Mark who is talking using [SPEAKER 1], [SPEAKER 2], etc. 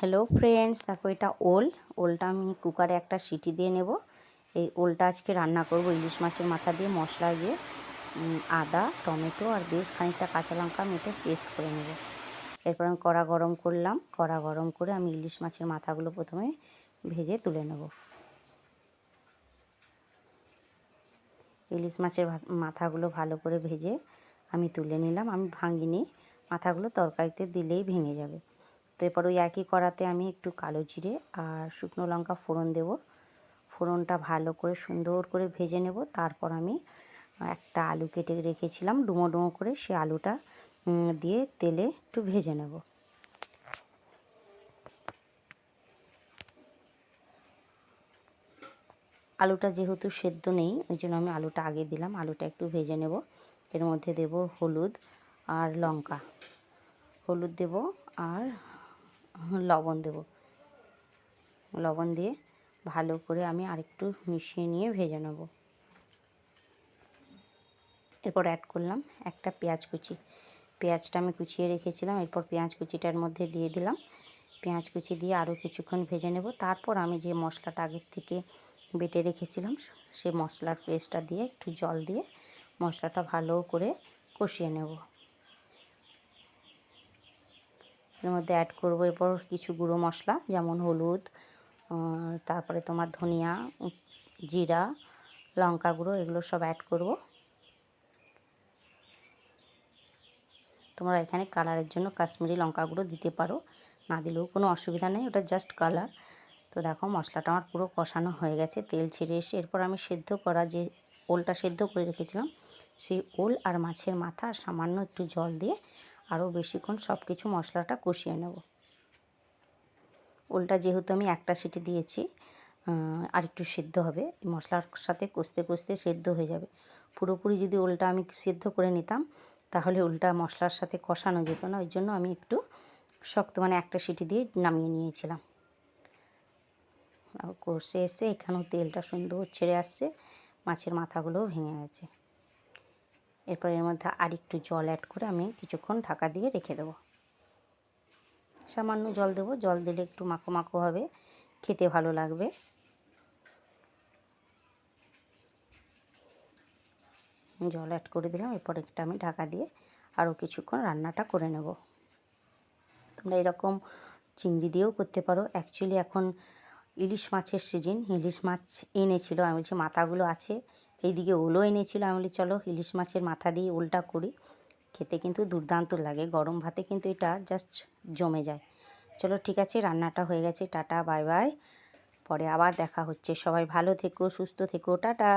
[SPEAKER 1] Hello friends, দেখো এটা ওলটা আমি কুকারে একটা সিটি দিয়ে নেব। এই ওলটা আজকে রান্না করব ইলিশ মাছের মাথা দিয়ে মশলা দিয়ে আদা টমেটো আর বেশ খানিকটা কাঁচা লঙ্কা মেটে পেস্ট করে নেব। এরপর আমি কড়া গরম করলাম, কড়া গরম করে আমি ইলিশ মাছের মাথাগুলো প্রথমে ভেজে তুলে নেব। ইলিশ মাছের মাথাগুলো ভালো করে ভেজে আমি তুলে নিলাম। আমি ভাঙিনি, মাথাগুলো তরকারিতে দিলেই ভেঙে যাবে। তো এরপর ওই একই কড়াতে আমি একটু কালো জিরে আর শুকনো লঙ্কা ফোড়ন দেব। ফোড়নটা ভালো করে সুন্দর করে ভেজে নেব। তারপর আমি একটা আলু কেটে রেখেছিলাম ডুমো ডুমো করে, সে আলুটা দিয়ে তেলে একটু ভেজে নেব। আলুটা যেহেতু সেদ্ধ নেই ওই জন্য আমি আলুটা আগে দিলাম। আলুটা একটু ভেজে নেব। এর মধ্যে দেব হলুদ আর লঙ্কা, হলুদ দেব আর লবণ দেব। লবণ দিয়ে ভালো করে আমি আরেকটু মিশিয়ে নিয়ে ভেজে নেব। এরপর অ্যাড করলাম একটা পেঁয়াজ কুচি। পেঁয়াজটা আমি কুচিয়ে রেখেছিলাম, এরপর পেঁয়াজ কুচিটার মধ্যে দিয়ে দিলাম। পেঁয়াজ কুচি দিয়ে আরও কিছুক্ষণ ভেজে নেব। তারপর আমি যে মশলাটা আগের থেকে বেটে রেখেছিলাম সেই মশলার পেস্টটা দিয়ে একটু জল দিয়ে মশলাটা ভালো করে কষিয়ে নেব। এর মধ্যে অ্যাড করব এরপর কিছু গুঁড়ো মশলা, যেমন হলুদ, তারপরে তোমার ধনিয়া, জিরা, লঙ্কা গুঁড়ো, এগুলো সব অ্যাড করব। তোমরা এখানে কালারের জন্য কাশ্মীরি লঙ্কা গুঁড়ো দিতে পারো, না দিলেও কোনো অসুবিধা নেই, ওটা জাস্ট কালার। তো দেখো মশলাটা আমার পুরো কষানো হয়ে গেছে, তেল ছেড়ে এসে এরপর আমি সেদ্ধ করা যে ওলটা সেদ্ধ করে রেখেছিলাম সেই ওল আর মাছের মাথা আর সামান্য একটু জল দিয়ে আরও বেশিক্ষণ সব কিছু মশলাটা কষিয়ে নেব। ওলটা যেহেতু আমি একটা সিটি দিয়েছি, আর একটু সেদ্ধ হবে, মশলার সাথে কষতে কষতে সেদ্ধ হয়ে যাবে। পুরোপুরি যদি ওলটা আমি সেদ্ধ করে নিতাম তাহলে ওলটা মশলার সাথে কষানো যেত না, ওই জন্য আমি একটু শক্ত মানে একটা সিটি দিয়ে নামিয়ে নিয়েছিলাম। কষে এসে এখানেও তেলটা সুন্দর ছেড়ে আসছে, মাছের মাথাগুলোও ভেঙে গেছে। এরপর এর মধ্যে আর একটু জল অ্যাড করে আমি কিছুক্ষণ ঢাকা দিয়ে রেখে দেবো। সামান্য জল দেবো, জল দিলে একটু মাখো মাখো হবে, খেতে ভালো লাগবে। জল অ্যাড করে দিলাম। এরপর একটা আমি ঢাকা দিয়ে আরও কিছুক্ষণ রান্নাটা করে নেব। তোমরা এরকম চিংড়ি দিয়েও করতে পারো। অ্যাকচুয়ালি এখন ইলিশ মাছের সিজন, ইলিশ মাছ এনেছিল, আমি বলছি মাথাগুলো আছে, এইদিকে ওলও এনেছিল, আমি বলি চলো ইলিশ মাছের মাথা দিয়ে ওলটা করি। খেতে কিন্তু দুর্দান্ত লাগে, গরম ভাতে কিন্তু এটা জাস্ট জমে যায়। চলো ঠিক আছে, রান্নাটা হয়ে গেছে, টাটা বাই বাই, পরে আবার দেখা হচ্ছে। সবাই ভালো থেকো, সুস্থ থেকো, টাটা।